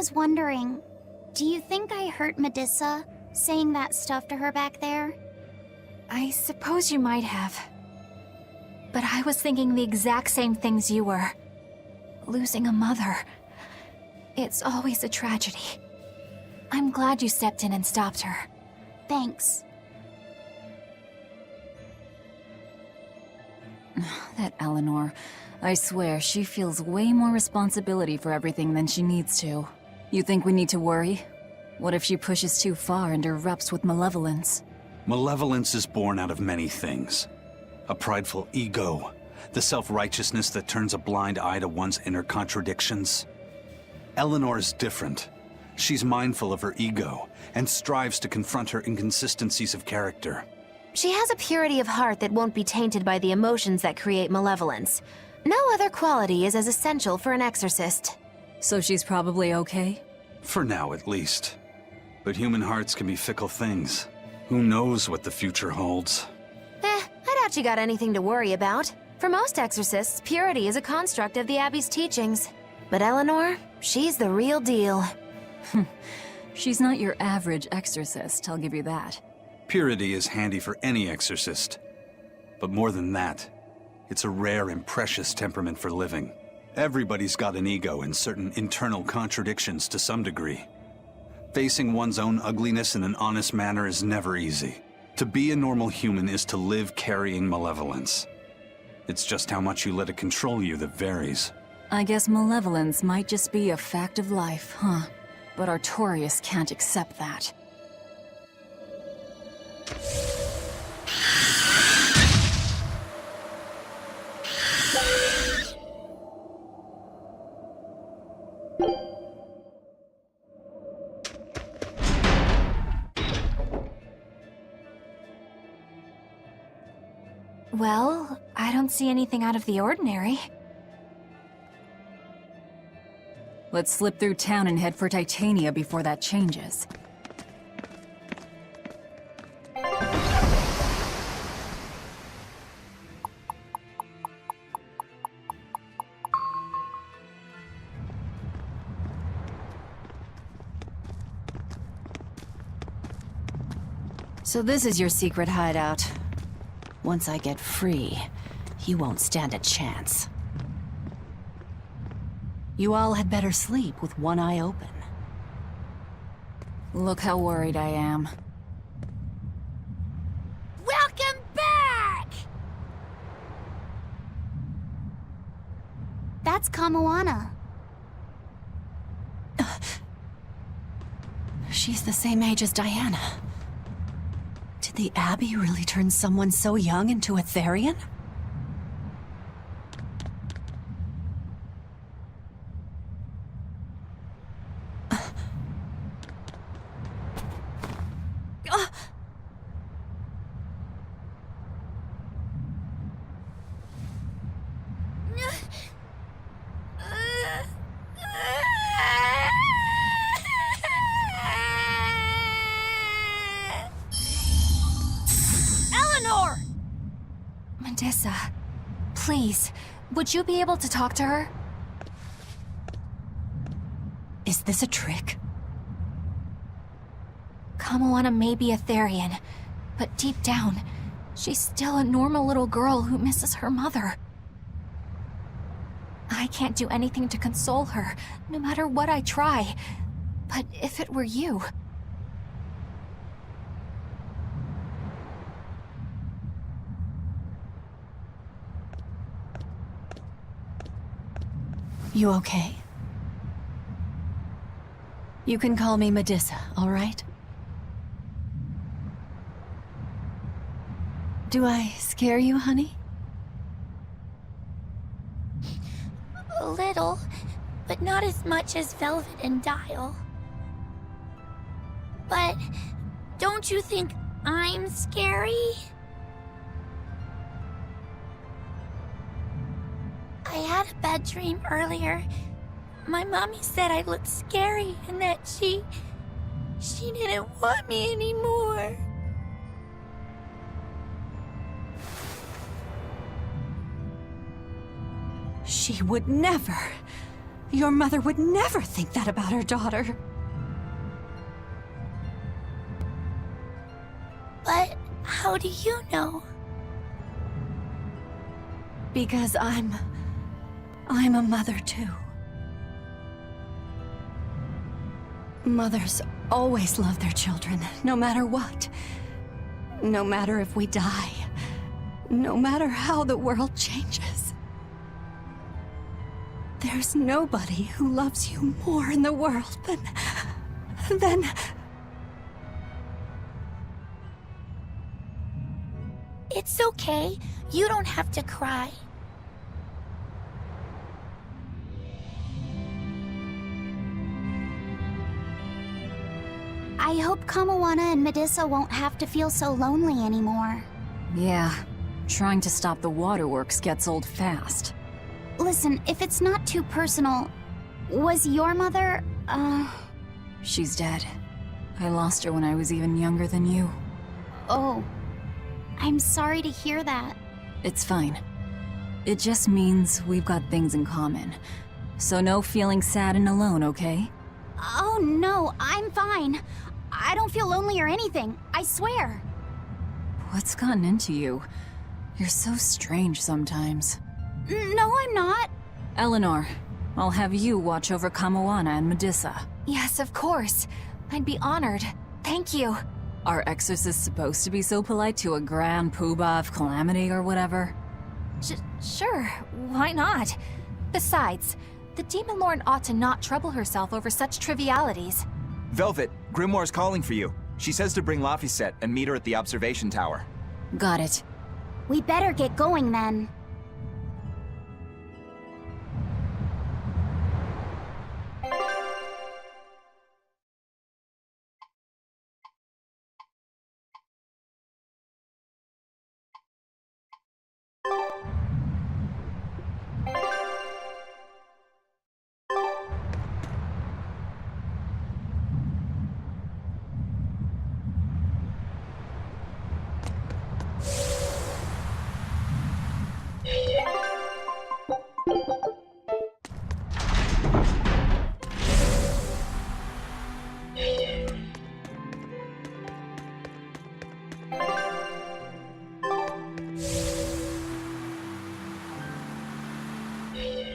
was wondering, do you think I hurt Medusa, saying that stuff to her back there? I suppose you might have. But I was thinking the exact same things you were. Losing a mother. It's always a tragedy. I'm glad you stepped in and stopped her. Thanks. That Eleanor. I swear, she feels way more responsibility for everything than she needs to. You think we need to worry? What if she pushes too far and erupts with malevolence? Malevolence is born out of many things. A prideful ego, the self-righteousness that turns a blind eye to one's inner contradictions. Eleanor is different. She's mindful of her ego, and strives to confront her inconsistencies of character. She has a purity of heart that won't be tainted by the emotions that create malevolence. No other quality is as essential for an exorcist. So she's probably okay? For now, at least. But human hearts can be fickle things. Who knows what the future holds? I doubt you got anything to worry about. For most exorcists, purity is a construct of the Abbey's teachings. But Eleanor, she's the real deal. She's not your average exorcist, I'll give you that. Purity is handy for any exorcist. But more than that, it's a rare and precious temperament for living. Everybody's got an ego and certain internal contradictions to some degree. Facing one's own ugliness in an honest manner is never easy. To be a normal human is to live carrying malevolence. It's just how much you let it control you that varies. I guess malevolence might just be a fact of life, huh? But Artorias can't accept that. Well, I don't see anything out of the ordinary. Let's slip through town and head for Titania before that changes. So this is your secret hideout. Once I get free, he won't stand a chance. You all had better sleep with one eye open. Look how worried I am. Welcome back! That's Kamoana. She's the same age as Diana. Did the Abbey really turn someone so young into a Therian? Medusa, please, would you be able to talk to her? Is this a trick? Kamoana may be a Therian, but deep down, she's still a normal little girl who misses her mother. I can't do anything to console her, no matter what I try. But if it were you... You okay? You can call me Medusa, all right? Do I scare you, honey? A little, but not as much as Velvet and Dial. But don't you think I'm scary? I had a bad dream earlier. My mommy said I looked scary and that she didn't want me anymore. She would never. Your mother would never think that about her daughter. But how do you know? Because I'm a mother too. Mothers always love their children, no matter what. No matter if we die. No matter how the world changes. There's nobody who loves you more in the world than... It's okay. You don't have to cry. I hope Kamawana and Medusa won't have to feel so lonely anymore. Yeah, trying to stop the waterworks gets old fast. Listen, if it's not too personal, was your mother, She's dead. I lost her when I was even younger than you. Oh. I'm sorry to hear that. It's fine. It just means we've got things in common. So no feeling sad and alone, okay? Oh no, I'm fine. I don't feel lonely or anything, I swear. What's gotten into you? You're so strange sometimes. No, I'm not. Eleanor, I'll have you watch over Kamawana and Medusa. Yes, of course. I'd be honored. Thank you. Are exorcists supposed to be so polite to a grand poobah of calamity or whatever? Sure, why not? Besides, the Demon Lord ought to not trouble herself over such trivialities. Velvet, Grimoire's calling for you. She says to bring Laphicet and meet her at the observation tower. Got it. We better get going then.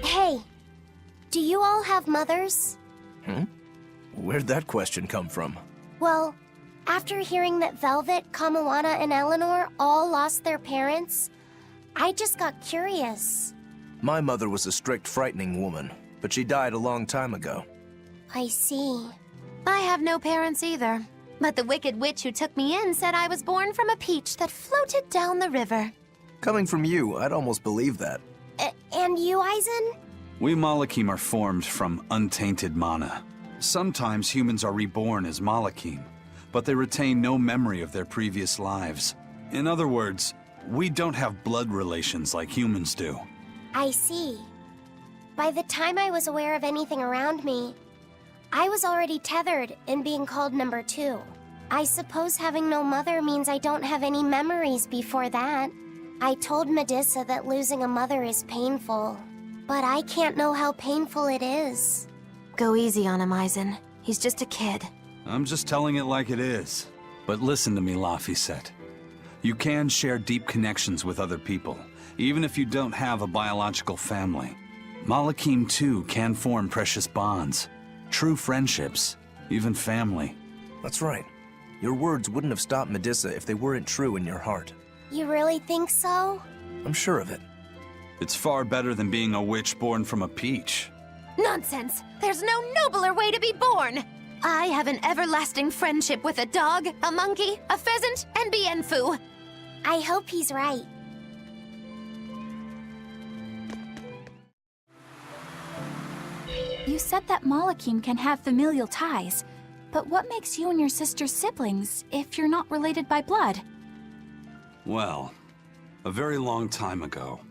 Hey, do you all have mothers? Where'd that question come from? Well, after hearing that Velvet, Kamawana, and Eleanor all lost their parents, I just got curious. My mother was a strict, frightening woman, but she died a long time ago. I see. I have no parents either. But the wicked witch who took me in said I was born from a peach that floated down the river. Coming from you, I'd almost believe that. And you, Eisen? We Malakim are formed from untainted mana. Sometimes humans are reborn as Malakim, but they retain no memory of their previous lives. In other words, we don't have blood relations like humans do. I see. By the time I was aware of anything around me, I was already tethered and being called number 2. I suppose having no mother means I don't have any memories before that. I told Medusa that losing a mother is painful, but I can't know how painful it is. Go easy on him, Eisen. He's just a kid. I'm just telling it like it is. But listen to me, Laphicet. You can share deep connections with other people, even if you don't have a biological family. Malakim, too, can form precious bonds. True friendships, even family. That's right. Your words wouldn't have stopped Medusa if they weren't true in your heart. You really think so? I'm sure of it. It's far better than being a witch born from a peach. Nonsense! There's no nobler way to be born! I have an everlasting friendship with a dog, a monkey, a pheasant, and Bienfu. I hope he's right. You said that Malakim can have familial ties, but what makes you and your sister siblings if you're not related by blood? Well, a very long time ago,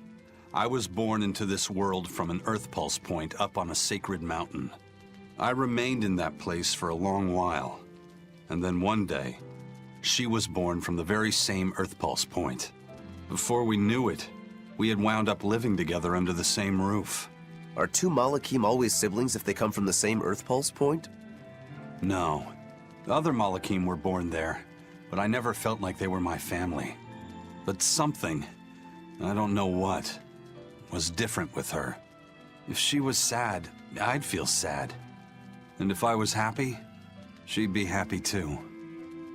I was born into this world from an Earth Pulse point up on a sacred mountain. I remained in that place for a long while, and then one day, she was born from the very same Earth Pulse point. Before we knew it, we had wound up living together under the same roof. Are two Malakim always siblings if they come from the same Earth Pulse point? No. The other Malakim were born there, but I never felt like they were my family. But something, I don't know what, was different with her. If she was sad, I'd feel sad. And if I was happy, she'd be happy too.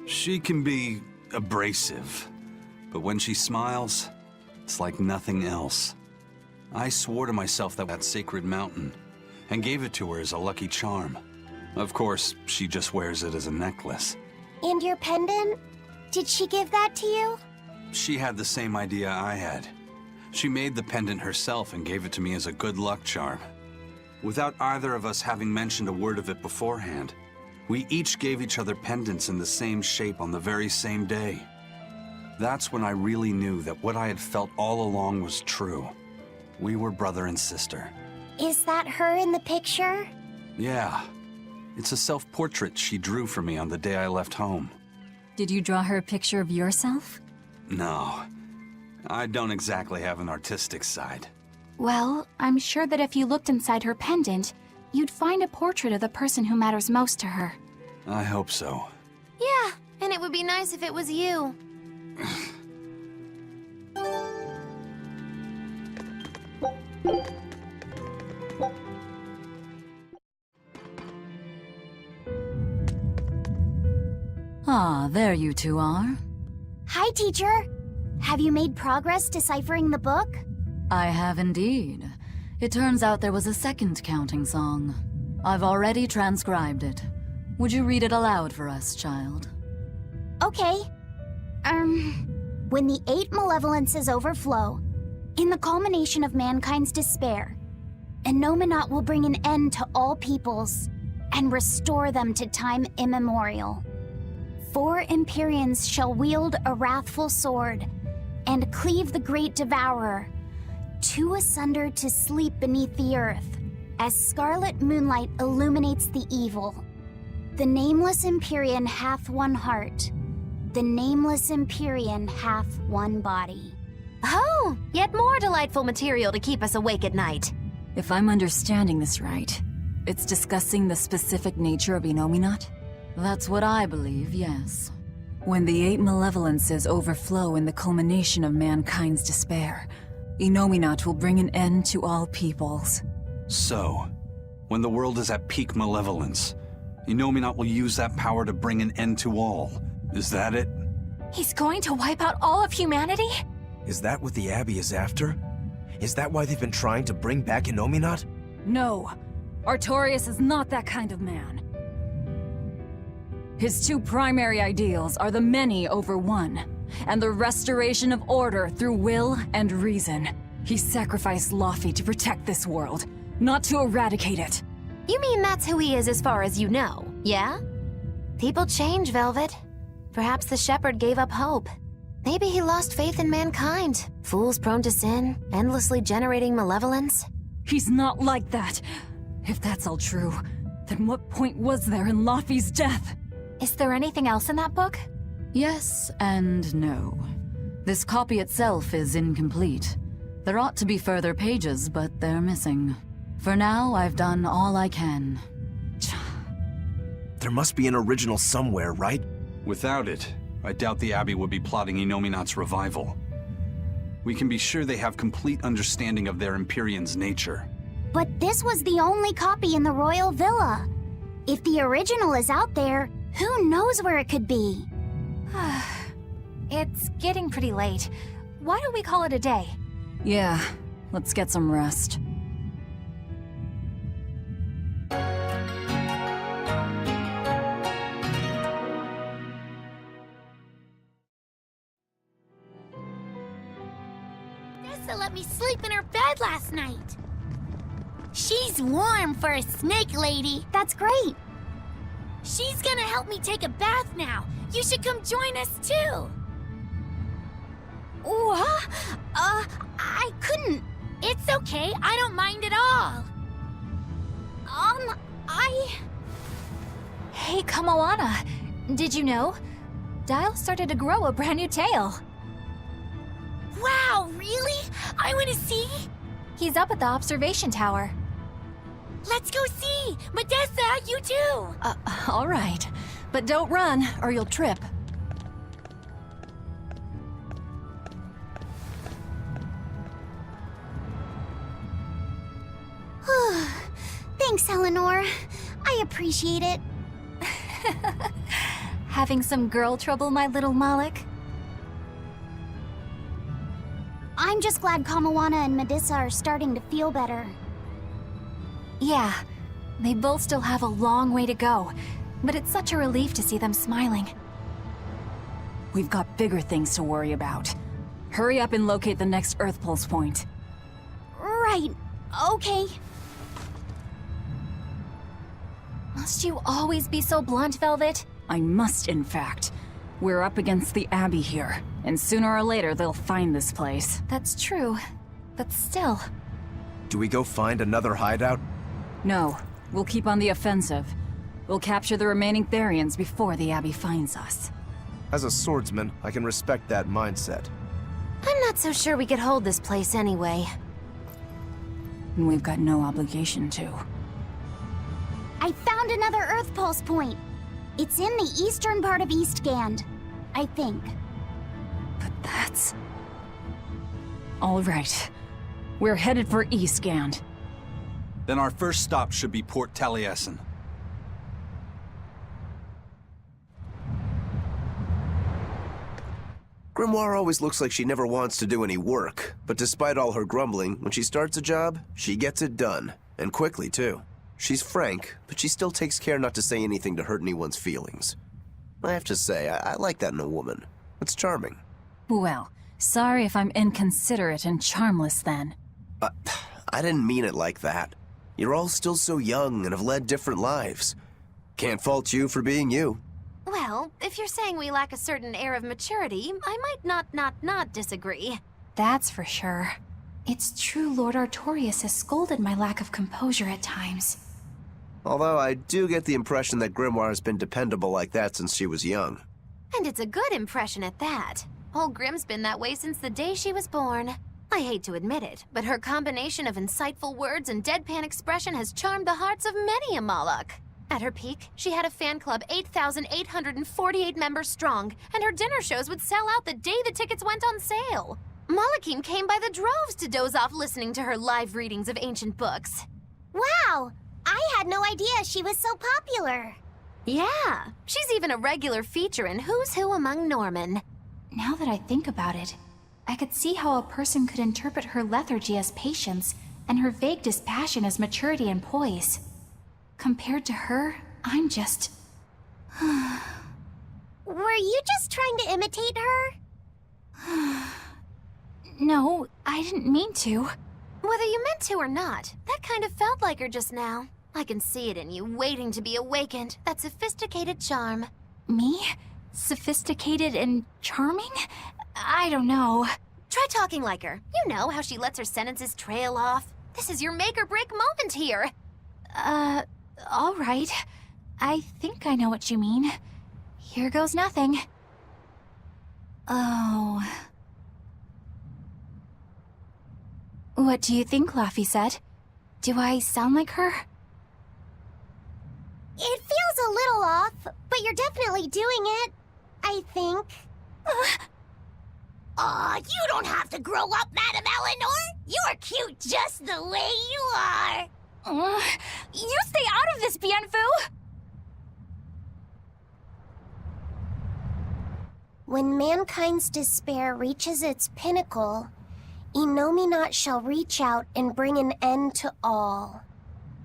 She can be abrasive, but when she smiles, it's like nothing else. I swore to myself that sacred mountain, and gave it to her as a lucky charm. Of course, she just wears it as a necklace. And your pendant? Did she give that to you? She had the same idea I had. She made the pendant herself and gave it to me as a good luck charm. Without either of us having mentioned a word of it beforehand, we each gave each other pendants in the same shape on the very same day. That's when I really knew that what I had felt all along was true. We were brother and sister. Is that her in the picture? Yeah. It's a self-portrait she drew for me on the day I left home. Did you draw her a picture of yourself? No. I don't exactly have an artistic side. Well, I'm sure that if you looked inside her pendant, you'd find a portrait of the person who matters most to her. I hope so. Yeah, and it would be nice if it was you. Ah, there you two are. Hi, teacher. Have you made progress deciphering the book? I have indeed. It turns out there was a second counting song. I've already transcribed it. Would you read it aloud for us, child? Okay. When the 8 malevolences overflow, in the culmination of mankind's despair, Innominat will bring an end to all peoples and restore them to time immemorial. 4 Empyreans shall wield a wrathful sword and cleave the great devourer, 2 asunder to sleep beneath the earth, as scarlet moonlight illuminates the evil. The nameless Empyrean hath one heart. The nameless Empyrean hath one body. Oh, yet more delightful material to keep us awake at night. If I'm understanding this right, it's discussing the specific nature of Innominat? That's what I believe, yes. When the 8 malevolences overflow in the culmination of mankind's despair, Innominat will bring an end to all peoples. So, when the world is at peak malevolence, Innominat will use that power to bring an end to all. Is that it? He's going to wipe out all of humanity? Is that what the Abbey is after? Is that why they've been trying to bring back Innominat? No, Artorias is not that kind of man. His 2 primary ideals are the many over one, and the restoration of order through will and reason. He sacrificed Laufey to protect this world, not to eradicate it. You mean that's who he is as far as you know, yeah? People change, Velvet. Perhaps the shepherd gave up hope. Maybe he lost faith in mankind. Fools prone to sin, endlessly generating malevolence. He's not like that. If that's all true, then what point was there in Laufey's death? Is there anything else in that book? Yes and no. This copy itself is incomplete. There ought to be further pages, but they're missing. For now, I've done all I can. There must be an original somewhere, right? Without it, I doubt the Abbey would be plotting Innominat's revival. We can be sure they have complete understanding of their Empyrean's nature. But this was the only copy in the royal villa. If the original is out there, who knows where it could be? It's getting pretty late. Why don't we call it a day? Yeah, let's get some rest. Nessa let me sleep in her bed last night. She's warm for a snake lady. That's great. She's gonna help me take a bath now. You should come join us too. What? I couldn't. It's okay, I don't mind at all. Hey, Kamoana. Did you know? Dial started to grow a brand new tail. Wow, really? I wanna see? He's up at the observation tower. Let's go see! Modessa, you too! All right. But don't run, or you'll trip. Thanks, Eleanor. I appreciate it. Having some girl trouble, my little Malik? I'm just glad Kamawana and Modessa are starting to feel better. Yeah, they both still have a long way to go, but it's such a relief to see them smiling. We've got bigger things to worry about. Hurry up and locate the next Earth Pulse point. Right. Okay. Must you always be so blunt, Velvet? I must, in fact. We're up against the Abbey here, and sooner or later they'll find this place. That's true, but still. Do we go find another hideout? No, we'll keep on the offensive. We'll capture the remaining Therians before the Abbey finds us. As a swordsman, I can respect that mindset. I'm not so sure we could hold this place anyway. And we've got no obligation to. I found another Earth Pulse point. It's in the eastern part of Eastgand, I think. But that's... All right. We're headed for Eastgand. Then our first stop should be Port Taliesin. Grimoire always looks like she never wants to do any work, but despite all her grumbling, when she starts a job, she gets it done. And quickly, too. She's frank, but she still takes care not to say anything to hurt anyone's feelings. I have to say, I like that in a woman. It's charming. Well, sorry if I'm inconsiderate and charmless then. I didn't mean it like that. You're all still so young and have led different lives. Can't fault you for being you. Well, if you're saying we lack a certain air of maturity, I might not disagree. That's for sure. It's true Lord Artorias has scolded my lack of composure at times. Although I do get the impression that Grimoire has been dependable like that since she was young. And it's a good impression at that. Old Grim's been that way since the day she was born. I hate to admit it, but her combination of insightful words and deadpan expression has charmed the hearts of many a Moloch. At her peak, she had a fan club 8,848 members strong, and her dinner shows would sell out the day the tickets went on sale. Malachim came by the droves to doze off listening to her live readings of ancient books. Wow! I had no idea she was so popular. Yeah, she's even a regular feature in Who's Who Among Norman. Now that I think about it, I could see how a person could interpret her lethargy as patience and her vague dispassion as maturity and poise. Compared to her, I'm just... Were you just trying to imitate her? No, I didn't mean to. Whether you meant to or not, that kind of felt like her just now. I can see it in you, waiting to be awakened, that sophisticated charm. Me? Sophisticated and charming? I don't know. Try talking like her. You know how she lets her sentences trail off. This is your make-or-break moment here. All right. I think I know what you mean. Here goes nothing. Oh... What do you think, Laphicet? Do I sound like her? It feels a little off, but you're definitely doing it. I think. Aw, you don't have to grow up, Madam Eleanor. You're cute just the way you are. You stay out of this, Bienfu! When mankind's despair reaches its pinnacle, Innominat shall reach out and bring an end to all.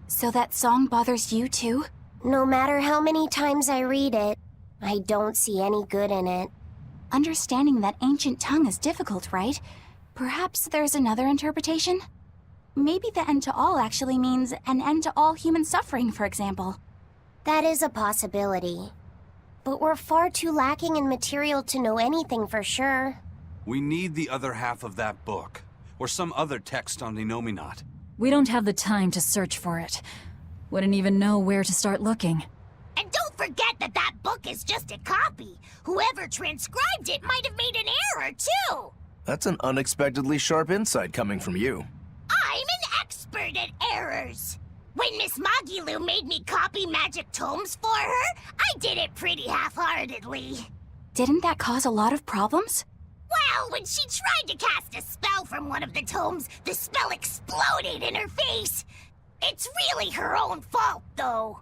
So that song bothers you too? No matter how many times I read it, I don't see any good in it. Understanding that ancient tongue is difficult, right? Perhaps there's another interpretation? Maybe the end to all actually means an end to all human suffering, for example. That is a possibility. But we're far too lacking in material to know anything for sure. We need the other half of that book, or some other text on Innominat. We don't have the time to search for it. Wouldn't even know where to start looking. And don't forget that that book is just a copy. Whoever transcribed it might have made an error, too. That's an unexpectedly sharp insight coming from you. I'm an expert at errors. When Miss Magilu made me copy magic tomes for her, I did it pretty half-heartedly. Didn't that cause a lot of problems? Well, when she tried to cast a spell from one of the tomes, the spell exploded in her face. It's really her own fault, though.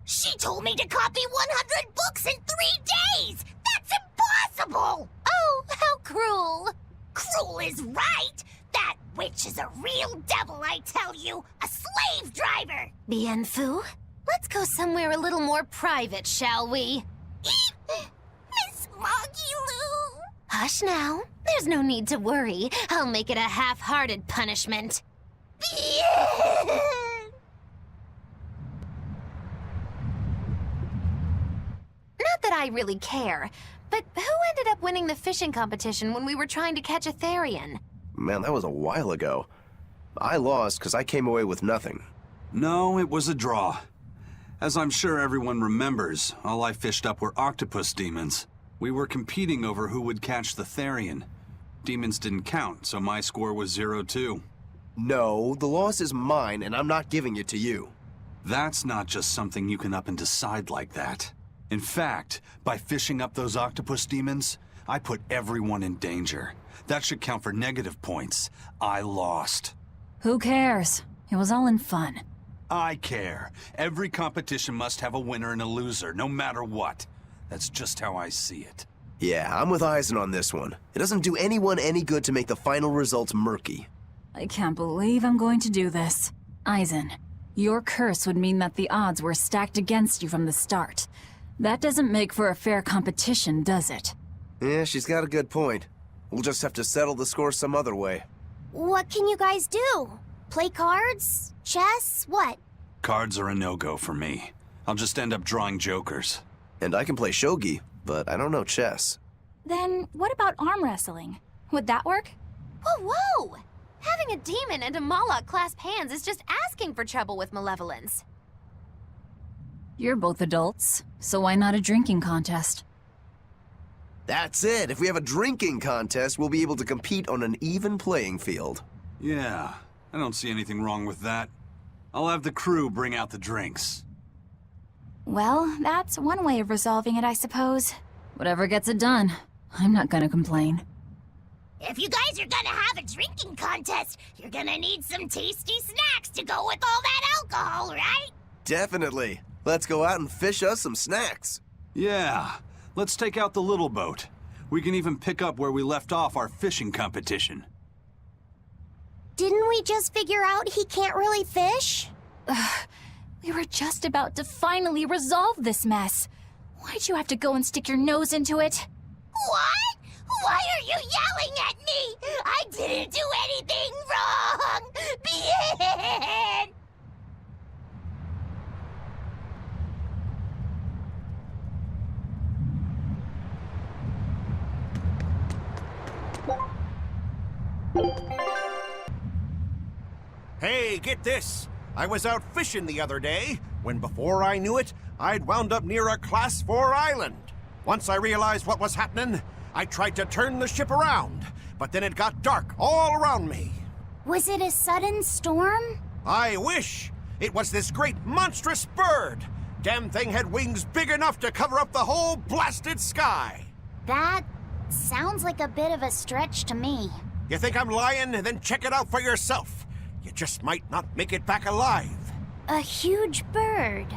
She told me to copy 100 books in 3 days! That's impossible! Oh, how cruel! Cruel is right! That witch is a real devil, I tell you! A slave driver! Bien Phu, let's go somewhere a little more private, shall we? Miss Magilu! Hush now. There's no need to worry. I'll make it a half-hearted punishment. Bien! Not that I really care, but who ended up winning the fishing competition when we were trying to catch a Therian? Man, that was a while ago. I lost because I came away with nothing. No, it was a draw. As I'm sure everyone remembers, all I fished up were octopus demons. We were competing over who would catch the Therian. Demons didn't count, so my score was 0-2. No, the loss is mine, and I'm not giving it to you. That's not just something you can up and decide like that. In fact, by fishing up those octopus demons, I put everyone in danger. That should count for negative points. I lost. Who cares? It was all in fun. I care. Every competition must have a winner and a loser, no matter what. That's just how I see it. Yeah, I'm with Eisen on this one. It doesn't do anyone any good to make the final results murky. I can't believe I'm going to do this. Eisen, your curse would mean that the odds were stacked against you from the start. That doesn't make for a fair competition, does it? Yeah, she's got a good point. We'll just have to settle the score some other way. What can you guys do? Play cards? Chess? What? Cards are a no-go for me. I'll just end up drawing jokers. And I can play shogi, but I don't know chess. Then what about arm wrestling? Would that work? Whoa, whoa! Having a demon and a Mala clasp hands is just asking for trouble with malevolence. You're both adults, so why not a drinking contest? That's it! If we have a drinking contest, we'll be able to compete on an even playing field. Yeah, I don't see anything wrong with that. I'll have the crew bring out the drinks. Well, that's one way of resolving it, I suppose. Whatever gets it done. I'm not gonna complain. If you guys are gonna have a drinking contest, you're gonna need some tasty snacks to go with all that alcohol, right? Definitely. Let's go out and fish us some snacks. Yeah, let's take out the little boat. We can even pick up where we left off our fishing competition. Didn't we just figure out he can't really fish? We were just about to finally resolve this mess. Why'd you have to go and stick your nose into it? What? Why are you yelling at me? I didn't do anything wrong! Bien! Hey, get this! I was out fishing the other day, when before I knew it, I'd wound up near a Class 4 island. Once I realized what was happening, I tried to turn the ship around, but then it got dark all around me. Was it a sudden storm? I wish! It was this great monstrous bird! Damn thing had wings big enough to cover up the whole blasted sky! That sounds like a bit of a stretch to me. You think I'm lying? Then check it out for yourself. You just might not make it back alive. A huge bird.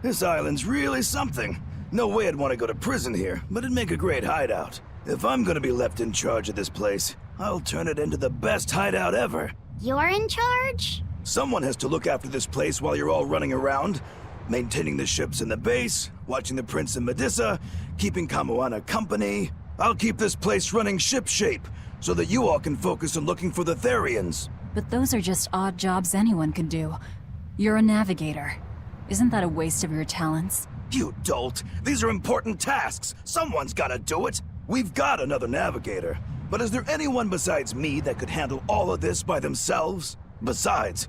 This island's really something. No way I'd want to go to prison here, but it'd make a great hideout. If I'm gonna be left in charge of this place, I'll turn it into the best hideout ever. You're in charge? Someone has to look after this place while you're all running around, maintaining the ships in the base, watching the Prince and Medusa, keeping Kamoana company. I'll keep this place running ship-shape, so that you all can focus on looking for the Therians. But those are just odd jobs anyone could do. You're a navigator. Isn't that a waste of your talents? You dolt! These are important tasks! Someone's gotta do it! We've got another navigator, but is there anyone besides me that could handle all of this by themselves? Besides,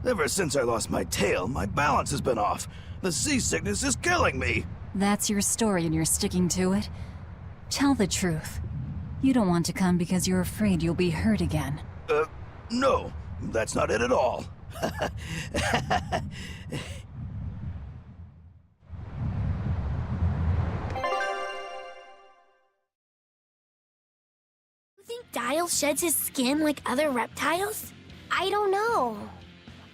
ever since I lost my tail, my balance has been off. The seasickness is killing me. That's your story and you're sticking to it? Tell the truth. You don't want to come because you're afraid you'll be hurt again. No, that's not it at all. You think Dial sheds his skin like other reptiles? I don't know.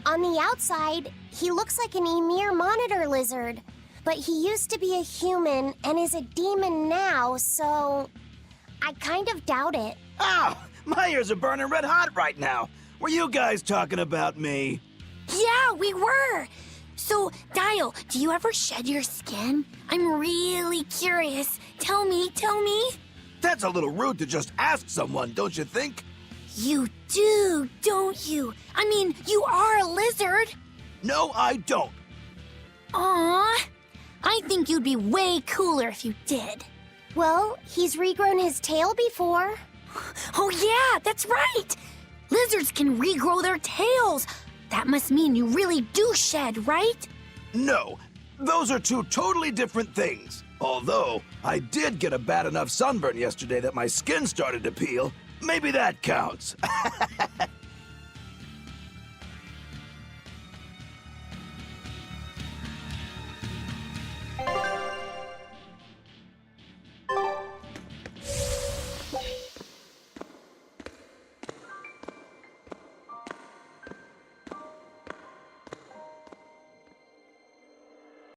On the outside, he looks like an Emir monitor lizard, but he used to be a human and is a demon now, so I kind of doubt it. Ow! My ears are burning red hot right now. Were you guys talking about me? Yeah, we were! So, Dial, do you ever shed your skin? I'm really curious. Tell me. That's a little rude to just ask someone, don't you think? You do, don't you? I mean, you are a lizard. No, I don't. Aww. I think you'd be way cooler if you did. Well, he's regrown his tail before. Oh yeah, that's right! Lizards can regrow their tails. That must mean you really do shed, right? No, those are two totally different things. Although, I did get a bad enough sunburn yesterday that my skin started to peel. Maybe that counts.